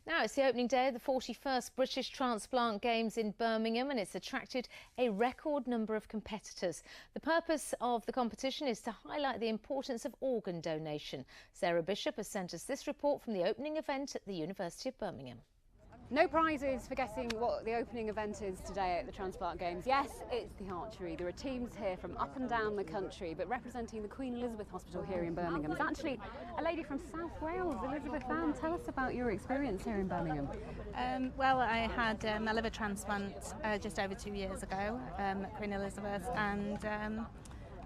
Now it's the opening day of the 41st British Transplant Games in Birmingham, and it's attracted a record number of competitors. The purpose of the competition is to highlight the importance of organ donation. Sarah Bishop has sent us this report from the opening event at the University of Birmingham. No prizes for guessing what the opening event is today at the Transplant Games. Yes, it's the archery. There are teams here from up and down the country, but representing the Queen Elizabeth Hospital here in Birmingham is actually a lady from South Wales, Elizabeth Van. Tell us about your experience here in Birmingham. Well, I had a liver transplant just over 2 years ago at Queen Elizabeth, and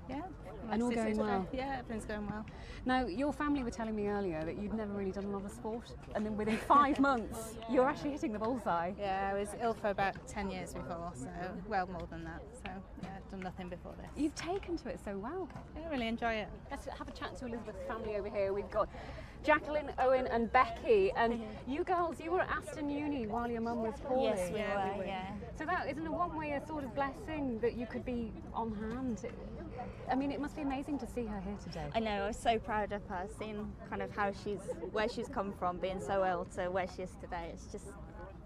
yeah. And all going well? Yeah, everything's going well. Now, your family were telling me earlier that you'd never really done a lot of sport, and then within 5 months, you're actually hitting the bullseye. Yeah, I was ill for about 10 years before, so well more than that. So yeah, I've done nothing before this. You've taken to it so well. Yeah, I really enjoy it. Let's have a chat to Elizabeth's family over here. We've got Jacqueline, Owen and Becky, and you girls, you were at Aston Uni while your mum was poorly. Yes, we were, yeah. So that isn't a one way a sort of blessing that you could be on hand. I mean, it must be amazing to see her here today. I know, I was so proud of her, seeing kind of where she's come from, being so ill to where she is today. It's just,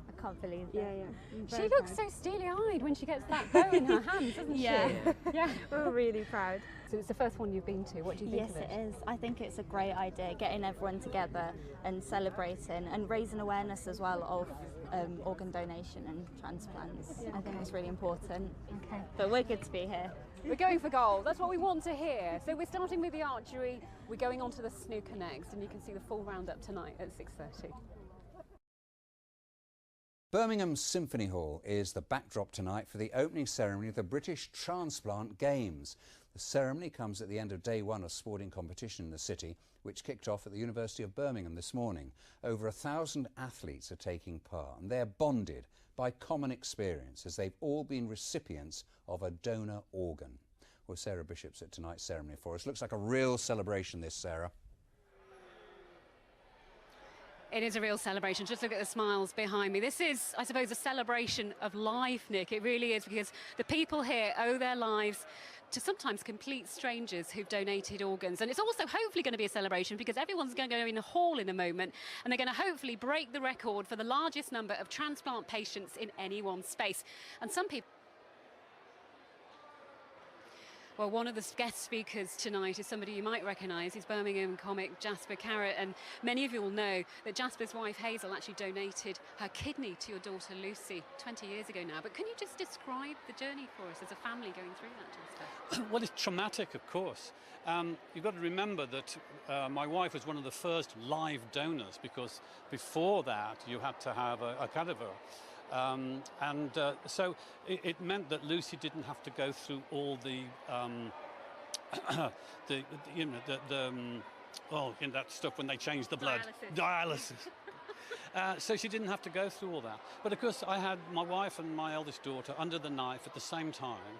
I can't believe it. Yeah. She looks so steely-eyed when she gets that bow in her hands, doesn't she? Yeah. We're really proud. So it's the first one you've been to. What do you think of it? Yes, it is. I think it's a great idea, getting everyone together and celebrating and raising awareness as well of organ donation and transplants. I think it's really important. Okay. But we're good to be here. We're going for gold. That's what we want to hear. So we're starting with the archery. We're going on to the snooker next, and you can see the full roundup tonight at 6:30. Birmingham's Symphony Hall is the backdrop tonight for the opening ceremony of the British Transplant Games. The ceremony comes at the end of day one of sporting competition in the city, which kicked off at the University of Birmingham this morning. Over 1,000 athletes are taking part, and they're bonded by common experience as they've all been recipients of a donor organ. Well, Sarah Bishop's at tonight's ceremony for us. Looks like a real celebration, this, Sarah. It is a real celebration. Just look at the smiles behind me. This is, I suppose, a celebration of life, Nick. It really is, because the people here owe their lives to sometimes complete strangers who've donated organs. And it's also hopefully going to be a celebration because everyone's going to go in a hall in a moment, and they're going to hopefully break the record for the largest number of transplant patients in any one space. And some people... Well, one of the guest speakers tonight is somebody you might recognise. He's Birmingham comic Jasper Carrot, and many of you will know that Jasper's wife Hazel actually donated her kidney to your daughter Lucy 20 years ago now. But can you just describe the journey for us as a family going through that, Jasper? Well, it's traumatic, of course. You've got to remember that my wife was one of the first live donors, because before that you had to have a cadaver. So it meant that Lucy didn't have to go through all the that stuff when they changed the blood. Dialysis. So she didn't have to go through all that. But of course I had my wife and my eldest daughter under the knife at the same time.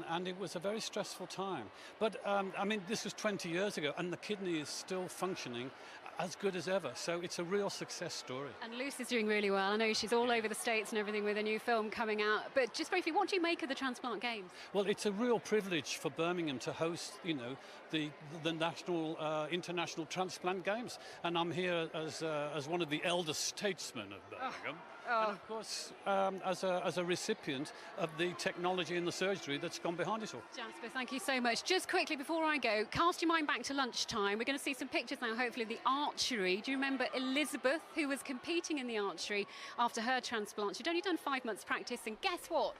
And it was a very stressful time. But I mean, this was 20 years ago, and the kidney is still functioning as good as ever. So it's a real success story. And Lucy's doing really well. I know she's all over the States and everything with a new film coming out. But just briefly, what do you make of the Transplant Games? Well, it's a real privilege for Birmingham to host, you know, the national, international Transplant Games. And I'm here as one of the elder statesmen of Birmingham. And of course, as a recipient of the technology and the surgery that's gone behind it all. Jasper, thank you so much. Just quickly before I go, cast your mind back to lunchtime. We're going to see some pictures now, hopefully, of the archery. Do you remember Elizabeth, who was competing in the archery after her transplant? She'd only done 5 months practice, and guess what?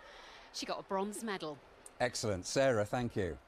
She got a bronze medal. Excellent. Sarah, thank you.